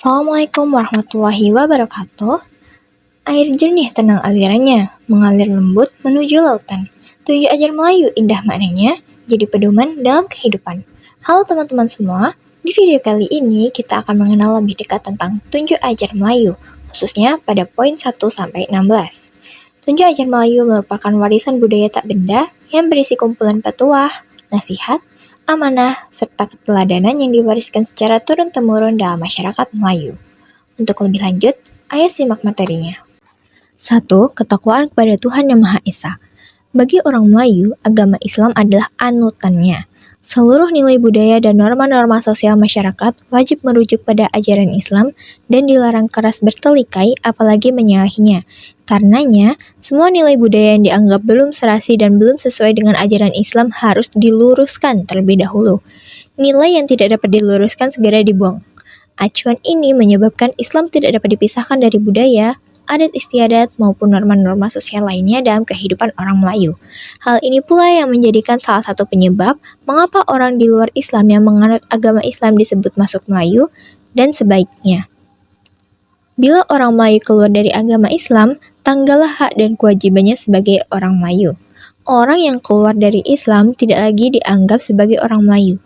Assalamualaikum warahmatullahi wabarakatuh. Air jernih tenang alirannya, mengalir lembut menuju lautan. Tunjuk ajar Melayu indah maknanya, jadi pedoman dalam kehidupan. Halo teman-teman semua, di video kali ini kita akan mengenal lebih dekat tentang tunjuk ajar Melayu, khususnya pada poin 1-16. Tunjuk ajar Melayu merupakan warisan budaya tak benda yang berisi kumpulan petuah, nasihat, amanah, serta keteladanan yang diwariskan secara turun-temurun dalam masyarakat Melayu. Untuk lebih lanjut, ayo simak materinya. 1. Ketakwaan kepada Tuhan Yang Maha Esa. Bagi orang Melayu, agama Islam adalah anutannya. Seluruh nilai budaya dan norma-norma sosial masyarakat wajib merujuk pada ajaran Islam dan dilarang keras bertelikai apalagi menyalahinya. Karenanya, semua nilai budaya yang dianggap belum serasi dan belum sesuai dengan ajaran Islam harus diluruskan terlebih dahulu. Nilai yang tidak dapat diluruskan segera dibuang. Acuan ini menyebabkan Islam tidak dapat dipisahkan dari budaya, adat istiadat, maupun norma-norma sosial lainnya dalam kehidupan orang Melayu. Hal ini pula yang menjadikan salah satu penyebab mengapa orang di luar Islam yang menganut agama Islam disebut masuk Melayu dan sebaiknya. Bila orang Melayu keluar dari agama Islam, tanggallah hak dan kewajibannya sebagai orang Melayu. Orang yang keluar dari Islam tidak lagi dianggap sebagai orang Melayu.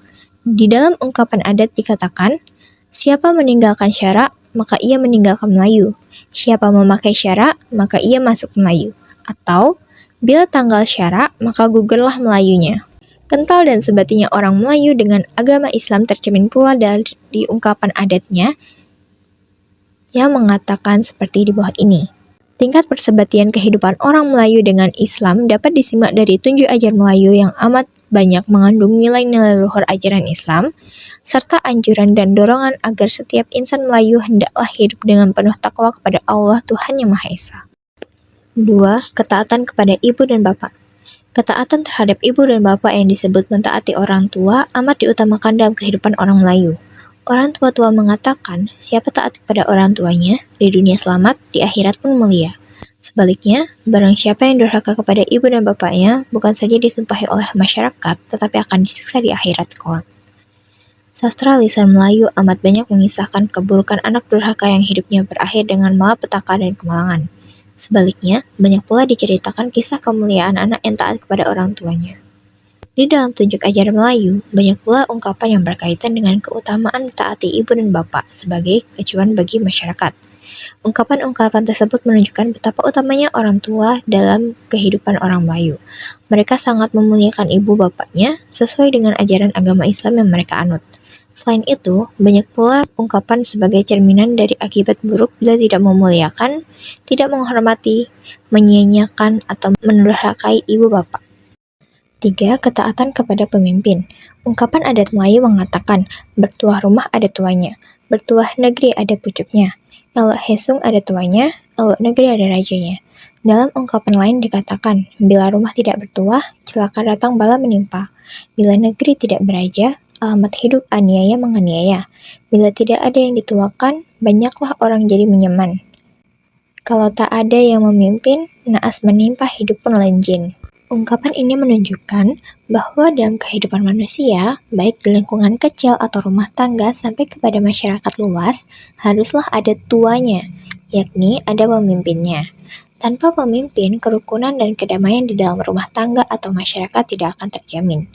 Di dalam ungkapan adat dikatakan, siapa meninggalkan syarak, maka ia meninggalkan Melayu. Siapa memakai syarak, maka ia masuk Melayu. Atau, bila tanggal syarak, maka gugurlah Melayunya. Kental dan sebatinya orang Melayu dengan agama Islam tercermin pula dari ungkapan adatnya yang mengatakan seperti di bawah ini. Tingkat persebatian kehidupan orang Melayu dengan Islam dapat disimak dari tunjuk ajar Melayu yang amat banyak mengandung nilai-nilai luhur ajaran Islam, serta anjuran dan dorongan agar setiap insan Melayu hendaklah hidup dengan penuh takwa kepada Allah Tuhan Yang Maha Esa. 2. Ketaatan kepada ibu dan bapak. Ketaatan terhadap ibu dan bapak yang disebut mentaati orang tua amat diutamakan dalam kehidupan orang Melayu. Orang tua-tua mengatakan, siapa taat kepada orang tuanya, di dunia selamat, di akhirat pun mulia. Sebaliknya, barang siapa yang durhaka kepada ibu dan bapaknya, bukan saja disumpahi oleh masyarakat, tetapi akan disiksa di akhirat kelak. Sastra lisan Melayu amat banyak mengisahkan keburukan anak durhaka yang hidupnya berakhir dengan malapetaka dan kemalangan. Sebaliknya, banyak pula diceritakan kisah kemuliaan anak yang taat kepada orang tuanya. Di dalam tunjuk ajar Melayu, banyak pula ungkapan yang berkaitan dengan keutamaan taati ibu dan bapak sebagai acuan bagi masyarakat. Ungkapan-ungkapan tersebut menunjukkan betapa utamanya orang tua dalam kehidupan orang Melayu. Mereka sangat memuliakan ibu bapaknya sesuai dengan ajaran agama Islam yang mereka anut. Selain itu, banyak pula ungkapan sebagai cerminan dari akibat buruk bila tidak memuliakan, tidak menghormati, menyia-nyiakan, atau mendurhakai ibu bapak. 3. Ketaatan kepada pemimpin. Ungkapan adat Melayu mengatakan, bertuah rumah ada tuanya, bertuah negeri ada pucuknya, elok hesung ada tuanya, elok negeri ada rajanya. Dalam ungkapan lain dikatakan, bila rumah tidak bertuah, celaka datang bala menimpa. Bila negeri tidak beraja, alamat hidup aniaya menganiaya. Bila tidak ada yang dituakan, banyaklah orang jadi menyeman. Kalau tak ada yang memimpin, naas menimpa hidup pun lenjin. Ungkapan ini menunjukkan bahwa dalam kehidupan manusia, baik di lingkungan kecil atau rumah tangga sampai kepada masyarakat luas, haruslah ada tuanya, yakni ada pemimpinnya. Tanpa pemimpin, kerukunan dan kedamaian di dalam rumah tangga atau masyarakat tidak akan terjamin.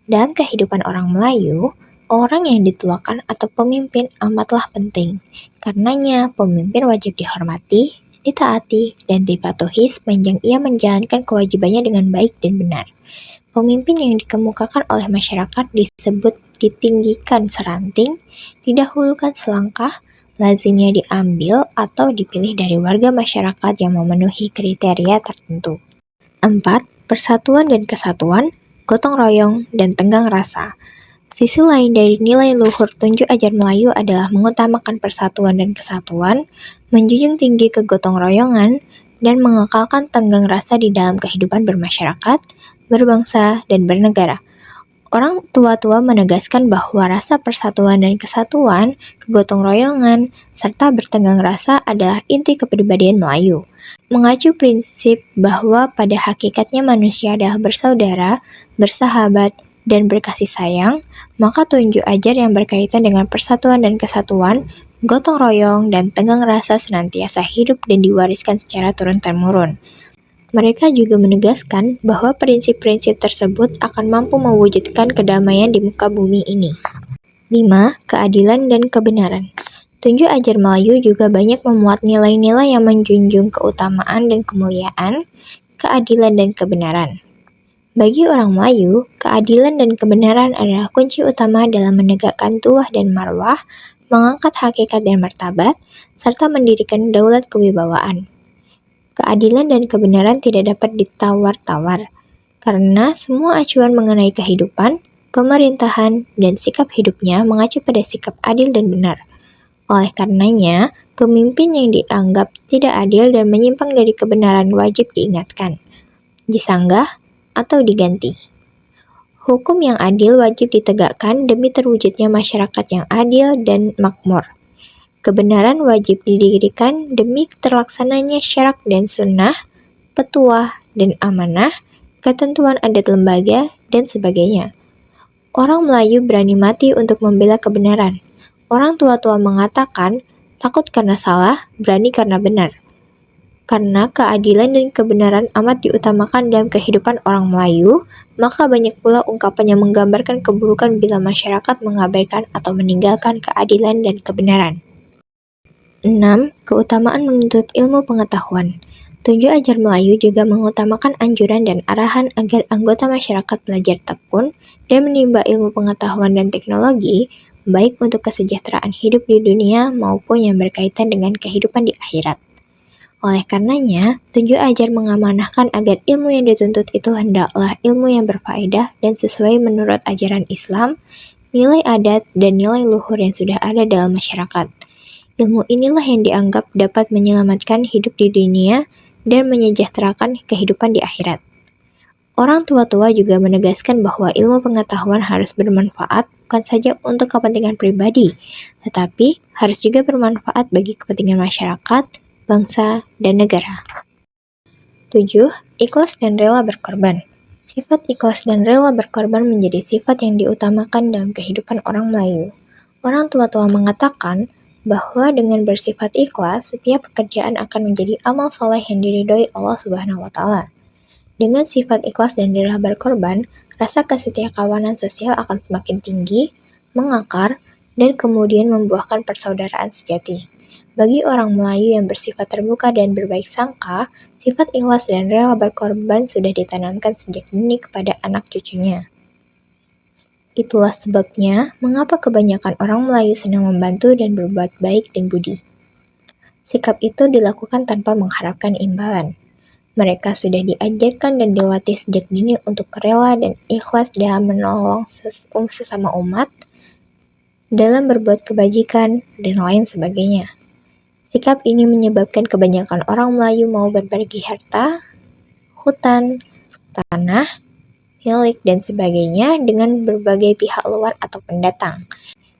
Dalam kehidupan orang Melayu, orang yang dituakan atau pemimpin amatlah penting. Karenanya, pemimpin wajib dihormati, ditaati, dan dipatuhi sepanjang ia menjalankan kewajibannya dengan baik dan benar. Pemimpin yang dikemukakan oleh masyarakat disebut ditinggikan seranting, didahulukan selangkah, lazimnya diambil atau dipilih dari warga masyarakat yang memenuhi kriteria tertentu. 4. Persatuan dan kesatuan, gotong royong, dan tenggang rasa. Sisi lain dari nilai luhur tunjuk ajar Melayu adalah mengutamakan persatuan dan kesatuan, menjunjung tinggi kegotong royongan, dan mengekalkan tenggang rasa di dalam kehidupan bermasyarakat, berbangsa, dan bernegara. Orang tua-tua menegaskan bahwa rasa persatuan dan kesatuan, kegotong royongan, serta bertenggang rasa adalah inti kepribadian Melayu. Mengacu prinsip bahwa pada hakikatnya manusia adalah bersaudara, bersahabat, dan berkasih sayang, maka tunjuk ajar yang berkaitan dengan persatuan dan kesatuan gotong royong, dan tenggang rasa senantiasa hidup dan diwariskan secara turun-temurun. Mereka juga menegaskan bahwa prinsip-prinsip tersebut akan mampu mewujudkan kedamaian di muka bumi ini. 5. Keadilan dan kebenaran. Tunjuk ajar Melayu juga banyak memuat nilai-nilai yang menjunjung keutamaan dan kemuliaan, keadilan dan kebenaran. Bagi orang Melayu, keadilan dan kebenaran adalah kunci utama dalam menegakkan tuah dan marwah, mengangkat hakikat dan martabat, serta mendirikan daulat kewibawaan. Keadilan dan kebenaran tidak dapat ditawar-tawar, karena semua acuan mengenai kehidupan, pemerintahan, dan sikap hidupnya mengacu pada sikap adil dan benar. Oleh karenanya, pemimpin yang dianggap tidak adil dan menyimpang dari kebenaran wajib diingatkan, disanggah, atau diganti. Hukum yang adil wajib ditegakkan demi terwujudnya masyarakat yang adil dan makmur. Kebenaran wajib didirikan demi terlaksananya syarak dan sunnah, petuah dan amanah, ketentuan adat lembaga, dan sebagainya. Orang Melayu berani mati untuk membela kebenaran. Orang tua-tua mengatakan, takut karena salah, berani karena benar. Karena keadilan dan kebenaran amat diutamakan dalam kehidupan orang Melayu, maka banyak pula ungkapan yang menggambarkan keburukan bila masyarakat mengabaikan atau meninggalkan keadilan dan kebenaran. 6. Keutamaan menuntut ilmu pengetahuan. Tunjuk ajar Melayu juga mengutamakan anjuran dan arahan agar anggota masyarakat belajar tekun dan menimba ilmu pengetahuan dan teknologi, baik untuk kesejahteraan hidup di dunia maupun yang berkaitan dengan kehidupan di akhirat. Oleh karenanya, tunjuk ajar mengamanahkan agar ilmu yang dituntut itu hendaklah ilmu yang berfaedah dan sesuai menurut ajaran Islam, nilai adat, dan nilai luhur yang sudah ada dalam masyarakat. Ilmu inilah yang dianggap dapat menyelamatkan hidup di dunia dan menyejahterakan kehidupan di akhirat. Orang tua-tua juga menegaskan bahwa ilmu pengetahuan harus bermanfaat bukan saja untuk kepentingan pribadi, tetapi harus juga bermanfaat bagi kepentingan masyarakat, bangsa, dan negara. 7. Ikhlas dan rela berkorban. Sifat ikhlas dan rela berkorban menjadi sifat yang diutamakan dalam kehidupan orang Melayu. Orang tua-tua mengatakan bahwa dengan bersifat ikhlas, setiap pekerjaan akan menjadi amal soleh yang diridhoi Allah Subhanahu wa Ta'ala. Dengan sifat ikhlas dan rela berkorban, rasa kesetiakawanan sosial akan semakin tinggi, mengakar, dan kemudian membuahkan persaudaraan sejati. Bagi orang Melayu yang bersifat terbuka dan berbaik sangka, sifat ikhlas dan rela berkorban sudah ditanamkan sejak dini kepada anak cucunya. Itulah sebabnya mengapa kebanyakan orang Melayu senang membantu dan berbuat baik dan budi. Sikap itu dilakukan tanpa mengharapkan imbalan. Mereka sudah diajarkan dan dilatih sejak dini untuk rela dan ikhlas dalam menolong sesama umat, dalam berbuat kebajikan, dan lain sebagainya. Sikap ini menyebabkan kebanyakan orang Melayu mau berbagi harta, hutan, tanah, milik, dan sebagainya dengan berbagai pihak luar atau pendatang.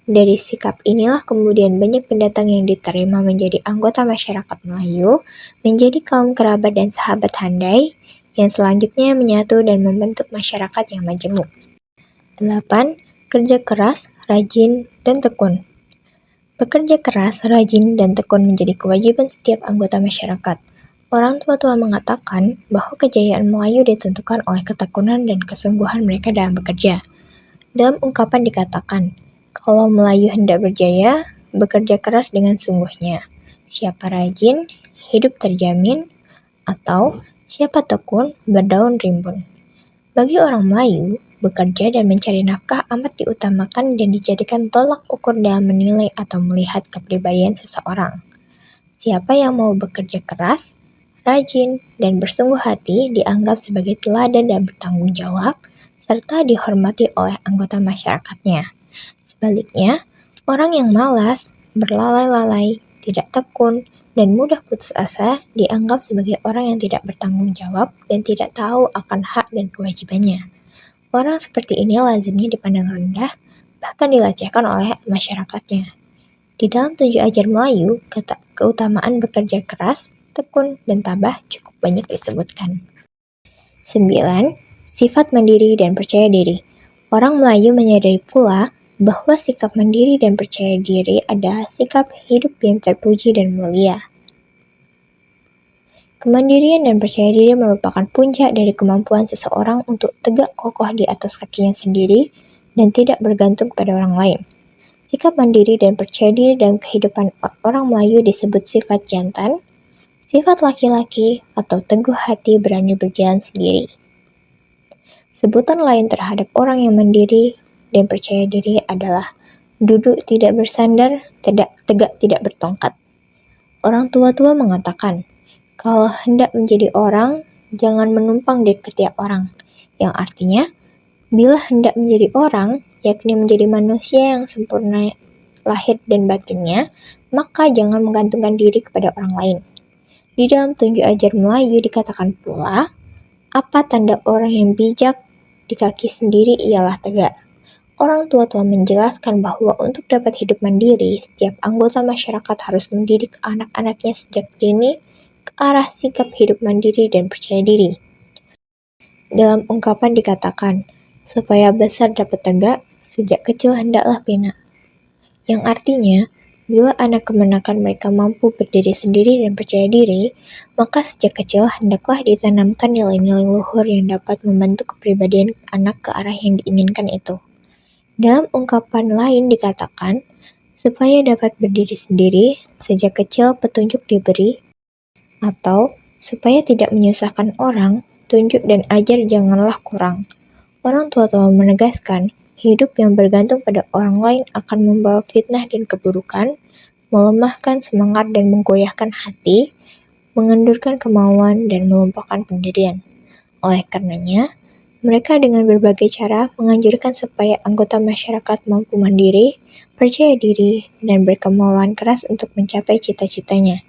Dari sikap inilah kemudian banyak pendatang yang diterima menjadi anggota masyarakat Melayu, menjadi kaum kerabat dan sahabat handai, yang selanjutnya menyatu dan membentuk masyarakat yang majemuk. 8. Kerja keras, rajin, dan tekun. Bekerja keras, rajin, dan tekun menjadi kewajiban setiap anggota masyarakat. Orang tua-tua mengatakan bahwa kejayaan Melayu ditentukan oleh ketekunan dan kesungguhan mereka dalam bekerja. Dalam ungkapan dikatakan, kalau Melayu hendak berjaya, bekerja keras dengan sungguhnya. Siapa rajin, hidup terjamin, atau siapa tekun, berdaun rimbun. Bagi orang Melayu, bekerja dan mencari nafkah amat diutamakan dan dijadikan tolak ukur dalam menilai atau melihat kepribadian seseorang. Siapa yang mau bekerja keras, rajin, dan bersungguh hati dianggap sebagai teladan dan bertanggung jawab, serta dihormati oleh anggota masyarakatnya. Sebaliknya, orang yang malas, berlalai-lalai, tidak tekun, dan mudah putus asa dianggap sebagai orang yang tidak bertanggung jawab dan tidak tahu akan hak dan kewajibannya. Orang seperti ini lazimnya dipandang rendah, bahkan dilecehkan oleh masyarakatnya. Di dalam tunjuk ajar Melayu, kata keutamaan bekerja keras, tekun, dan tabah cukup banyak disebutkan. 9. Sifat mandiri dan percaya diri. Orang Melayu menyadari pula bahwa sikap mandiri dan percaya diri adalah sikap hidup yang terpuji dan mulia. Kemandirian dan percaya diri merupakan puncak dari kemampuan seseorang untuk tegak kokoh di atas kakinya sendiri dan tidak bergantung kepada orang lain. Sikap mandiri dan percaya diri dalam kehidupan orang Melayu disebut sifat jantan, sifat laki-laki, atau teguh hati berani berjalan sendiri. Sebutan lain terhadap orang yang mandiri dan percaya diri adalah duduk tidak bersandar, tegak tidak bertongkat. Orang tua-tua mengatakan, kalau hendak menjadi orang, jangan menumpang di ketiak orang, yang artinya, bila hendak menjadi orang, yakni menjadi manusia yang sempurna lahir dan batinnya, maka jangan menggantungkan diri kepada orang lain. Di dalam tunjuk ajar Melayu dikatakan pula, apa tanda orang yang bijak di kaki sendiri ialah tegak. Orang tua-tua menjelaskan bahwa untuk dapat hidup mandiri, setiap anggota masyarakat harus mendidik anak-anaknya sejak dini ke arah sikap hidup mandiri dan percaya diri. Dalam ungkapan dikatakan, supaya besar dapat tegak, sejak kecil hendaklah pinak. Yang artinya, bila anak kemenakan mereka mampu berdiri sendiri dan percaya diri, maka sejak kecil hendaklah ditanamkan nilai-nilai luhur yang dapat membentuk kepribadian anak ke arah yang diinginkan itu. Dalam ungkapan lain dikatakan, supaya dapat berdiri sendiri, sejak kecil petunjuk diberi, atau supaya tidak menyusahkan orang, tunjuk dan ajar janganlah kurang. Orang tua-tua menegaskan, hidup yang bergantung pada orang lain akan membawa fitnah dan keburukan, melemahkan semangat dan menggoyahkan hati, mengendurkan kemauan dan melumpahkan pendirian. Oleh karenanya, mereka dengan berbagai cara menganjurkan supaya anggota masyarakat mampu mandiri, percaya diri, dan berkemauan keras untuk mencapai cita-citanya.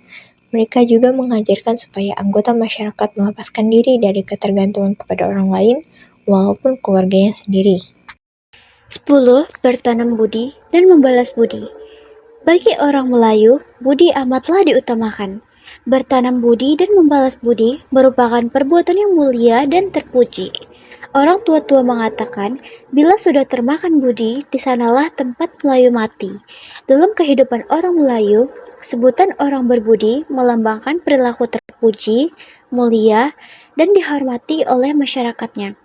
Mereka juga mengajarkan supaya anggota masyarakat melepaskan diri dari ketergantungan kepada orang lain, walaupun keluarganya sendiri. 10. Bertanam budi dan membalas budi. Bagi orang Melayu, budi amatlah diutamakan. Bertanam budi dan membalas budi merupakan perbuatan yang mulia dan terpuji. Orang tua-tua mengatakan, bila sudah termakan budi, di sanalah tempat Melayu mati. Dalam kehidupan orang Melayu, sebutan orang berbudi melambangkan perilaku terpuji, mulia, dan dihormati oleh masyarakatnya.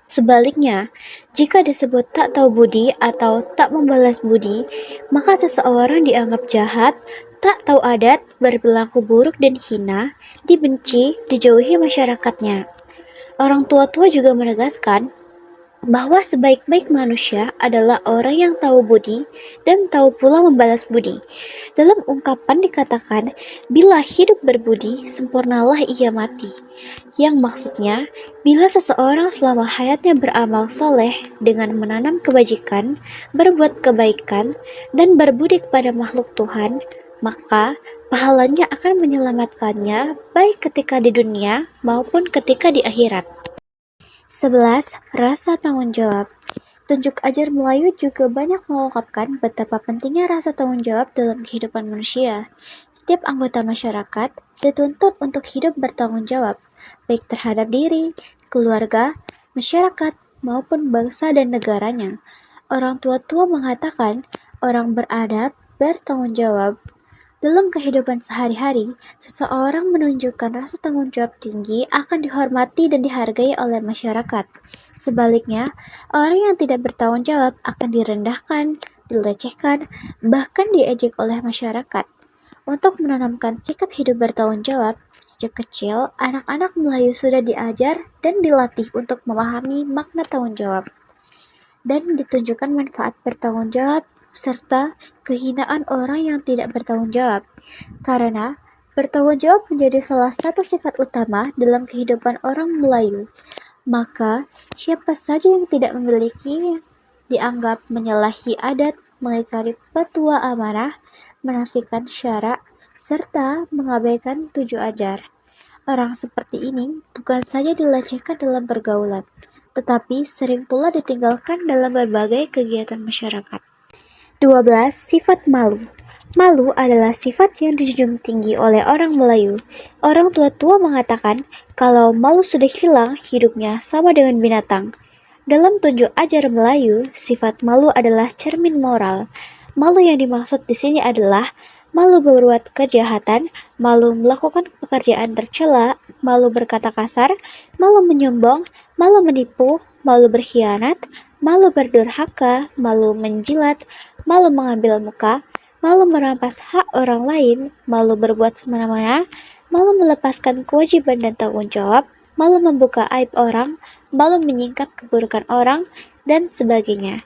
Sebaliknya, jika disebut tak tahu budi atau tak membalas budi, maka seseorang dianggap jahat, tak tahu adat, berperilaku buruk dan hina, dibenci, dijauhi masyarakatnya. Orang tua-tua juga menegaskan bahwa sebaik-baik manusia adalah orang yang tahu budi dan tahu pula membalas budi. Dalam ungkapan dikatakan, bila hidup berbudi, sempurnalah ia mati. Yang maksudnya, bila seseorang selama hayatnya beramal soleh dengan menanam kebajikan, berbuat kebaikan, dan berbudi kepada makhluk Tuhan, maka pahalanya akan menyelamatkannya baik ketika di dunia maupun ketika di akhirat. 11. Rasa tanggung jawab. Tunjuk ajar Melayu juga banyak mengungkapkan betapa pentingnya rasa tanggung jawab dalam kehidupan manusia. Setiap anggota masyarakat dituntut untuk hidup bertanggung jawab, baik terhadap diri, keluarga, masyarakat, maupun bangsa dan negaranya. Orang tua-tua mengatakan, orang beradab bertanggung jawab. Dalam kehidupan sehari-hari, seseorang menunjukkan rasa tanggung jawab tinggi akan dihormati dan dihargai oleh masyarakat. Sebaliknya, orang yang tidak bertanggung jawab akan direndahkan, dilecehkan, bahkan diejek oleh masyarakat. Untuk menanamkan sikap hidup bertanggung jawab, sejak kecil, anak-anak Melayu sudah diajar dan dilatih untuk memahami makna tanggung jawab dan ditunjukkan manfaat bertanggung jawab serta kehinaan orang yang tidak bertanggung jawab. Karena bertanggung jawab menjadi salah satu sifat utama dalam kehidupan orang Melayu. Maka, siapa saja yang tidak memiliki dianggap menyalahi adat, mengingkari petua amanah, menafikan syarak, serta mengabaikan tujuh ajar. Orang seperti ini bukan saja dilecehkan dalam pergaulan, tetapi sering pula ditinggalkan dalam berbagai kegiatan masyarakat. 12. Sifat malu. Malu adalah sifat yang dijunjung tinggi oleh orang Melayu. Orang tua-tua mengatakan, kalau malu sudah hilang, hidupnya sama dengan binatang. Dalam tunjuk ajar Melayu, sifat malu adalah cermin moral. Malu yang dimaksud di sini adalah malu berbuat kejahatan, malu melakukan pekerjaan tercela, malu berkata kasar, malu menyombong, malu menipu, malu berkhianat, malu berdurhaka, malu menjilat, malu mengambil muka, malu merampas hak orang lain, malu berbuat semena-mena, malu melepaskan kewajiban dan tanggung jawab, malu membuka aib orang, malu menyingkap keburukan orang, dan sebagainya.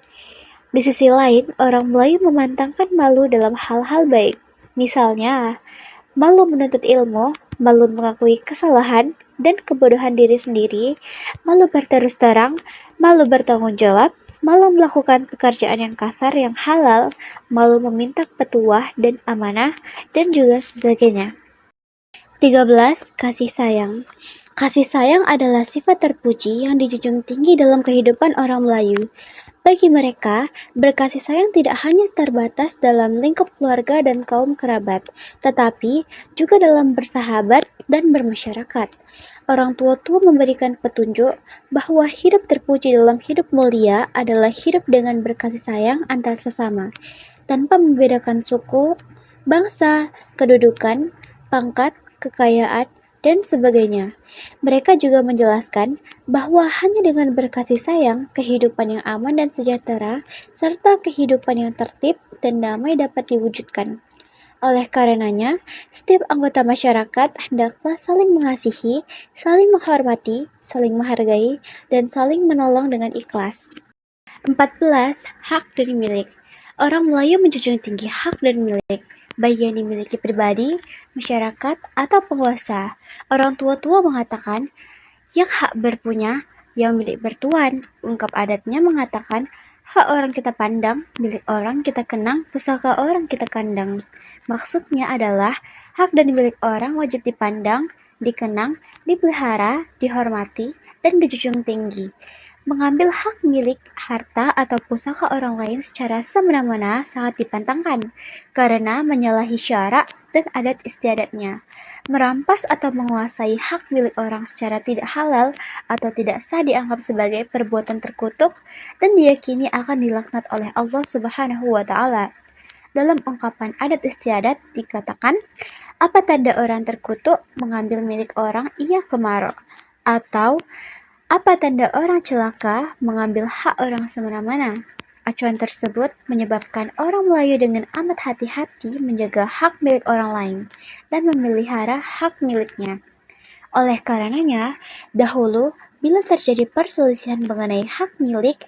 Di sisi lain, orang Melayu memantangkan malu dalam hal-hal baik. Misalnya, malu menuntut ilmu, malu mengakui kesalahan dan kebodohan diri sendiri, malu berterus terang, malu bertanggung jawab, malu melakukan pekerjaan yang kasar yang halal, malu meminta petuah dan amanah, dan juga sebagainya. 13. Kasih sayang. Kasih sayang adalah sifat terpuji yang dijunjung tinggi dalam kehidupan orang Melayu. Bagi mereka, berkasih sayang tidak hanya terbatas dalam lingkup keluarga dan kaum kerabat, tetapi juga dalam bersahabat dan bermasyarakat. Orang tua-tua memberikan petunjuk bahwa hidup terpuji dalam hidup mulia adalah hidup dengan berkasih sayang antar sesama, tanpa membedakan suku, bangsa, kedudukan, pangkat, kekayaan, dan sebagainya. Mereka juga menjelaskan bahwa hanya dengan berkasih sayang, kehidupan yang aman dan sejahtera, serta kehidupan yang tertib dan damai dapat diwujudkan. Oleh karenanya, setiap anggota masyarakat hendaklah saling mengasihi, saling menghormati, saling menghargai, dan saling menolong dengan ikhlas. 14. Hak dan milik. Orang Melayu menjunjung tinggi hak dan milik, baik yang dimiliki pribadi, masyarakat, atau penguasa. Orang tua-tua mengatakan, yang hak berpunya, yang milik bertuan. Ungkap adatnya mengatakan, hak orang kita pandang, milik orang kita kenang, pusaka orang kita kandang. Maksudnya adalah, hak dan milik orang wajib dipandang, dikenang, dipelihara, dihormati, dan dijunjung tinggi. Mengambil hak milik, harta, atau pusaka orang lain secara semena-mena sangat dipantangkan, karena menyalahi syarak dan adat istiadatnya. Merampas atau menguasai hak milik orang secara tidak halal atau tidak sah dianggap sebagai perbuatan terkutuk dan diyakini akan dilaknat oleh Allah Subhanahu wa Ta'ala. Dalam ungkapan adat istiadat dikatakan, apa tanda orang terkutuk mengambil milik orang ia kemarau, atau apa tanda orang celaka mengambil hak orang semena-mena? Acuan tersebut menyebabkan orang Melayu dengan amat hati-hati menjaga hak milik orang lain dan memelihara hak miliknya. Oleh karenanya, dahulu bila terjadi perselisihan mengenai hak milik,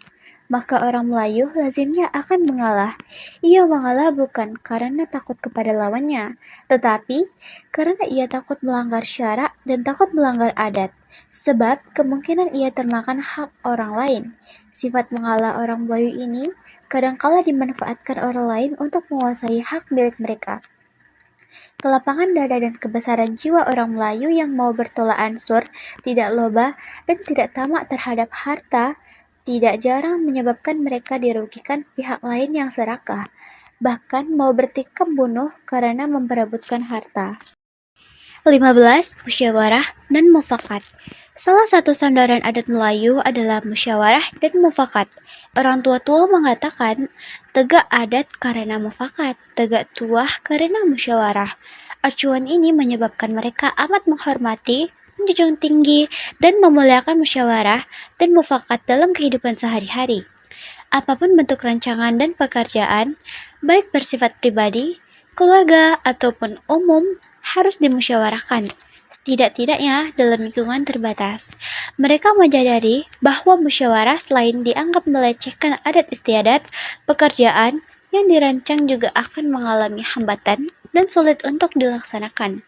maka orang Melayu lazimnya akan mengalah. Ia mengalah bukan karena takut kepada lawannya, tetapi karena ia takut melanggar syarak dan takut melanggar adat, sebab kemungkinan ia termakan hak orang lain. Sifat mengalah orang Melayu ini kadangkala dimanfaatkan orang lain untuk menguasai hak milik mereka. Kelapangan dada dan kebesaran jiwa orang Melayu yang mau bertolak ansur, tidak loba, dan tidak tamak terhadap harta, tidak jarang menyebabkan mereka dirugikan pihak lain yang serakah, bahkan mau bertikam bunuh karena memperebutkan harta. 15. Musyawarah dan mufakat. Salah satu sandaran adat Melayu adalah musyawarah dan mufakat. Orang tua-tua mengatakan, tegak adat karena mufakat, tegak tuah karena musyawarah. Acuan ini menyebabkan mereka amat menghormati, menjunjung tinggi, dan memuliakan musyawarah dan mufakat dalam kehidupan sehari-hari. Apapun bentuk rancangan dan pekerjaan, baik bersifat pribadi, keluarga, ataupun umum, harus dimusyawarahkan, setidak-tidaknya dalam lingkungan terbatas. Mereka menyadari bahwa musyawarah selain dianggap melecehkan adat istiadat, pekerjaan yang dirancang juga akan mengalami hambatan dan sulit untuk dilaksanakan.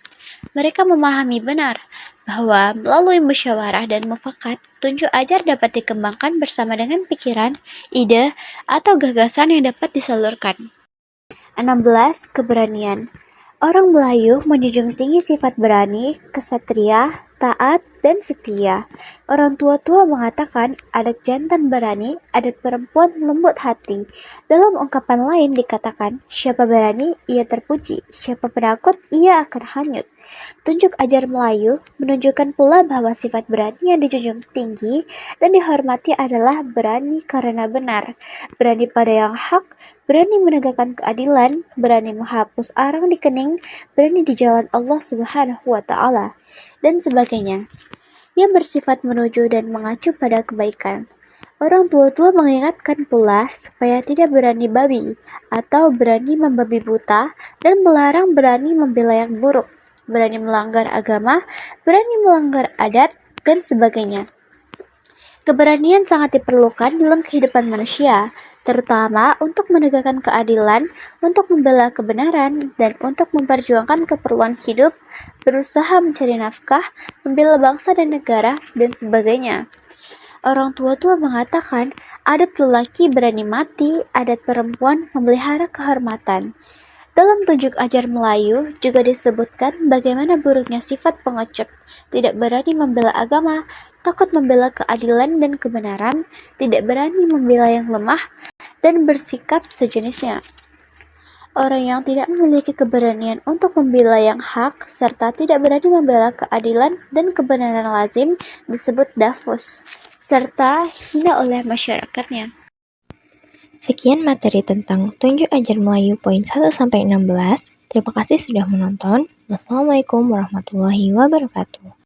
Mereka memahami benar bahwa melalui musyawarah dan mufakat, tunjuk ajar dapat dikembangkan bersama dengan pikiran, ide, atau gagasan yang dapat disalurkan. 16. Keberanian. Orang Melayu menjunjung tinggi sifat berani, kesatria, taat, dan setia. Orang tua-tua mengatakan adat jantan berani, adat perempuan lembut hati. Dalam ungkapan lain dikatakan, siapa berani, ia terpuji. Siapa penakut, ia akan hanyut. Tunjuk ajar Melayu menunjukkan pula bahwa sifat berani yang dijunjung tinggi dan dihormati adalah berani karena benar, berani pada yang hak, berani menegakkan keadilan, berani menghapus arang di kening, berani di jalan Allah Subhanahu wa Ta'ala, dan sebagainya, yang bersifat menuju dan mengacu pada kebaikan. Orang tua-tua mengingatkan pula supaya tidak berani babi atau berani membabi buta dan melarang berani membela yang buruk, berani melanggar agama, berani melanggar adat, dan sebagainya. Keberanian sangat diperlukan dalam kehidupan manusia, terutama untuk menegakkan keadilan, untuk membela kebenaran, dan untuk memperjuangkan keperluan hidup, berusaha mencari nafkah, membela bangsa dan negara, dan sebagainya. Orang tua-tua mengatakan, adat lelaki berani mati, adat perempuan memelihara kehormatan. Dalam tunjuk ajar Melayu juga disebutkan bagaimana buruknya sifat pengecut, tidak berani membela agama, takut membela keadilan dan kebenaran, tidak berani membela yang lemah, dan bersikap sejenisnya. Orang yang tidak memiliki keberanian untuk membela yang hak, serta tidak berani membela keadilan dan kebenaran lazim disebut dafus, serta hina oleh masyarakatnya. Sekian materi tentang Tunjuk Ajar Melayu poin 1-16. Terima kasih sudah menonton. Wassalamualaikum warahmatullahi wabarakatuh.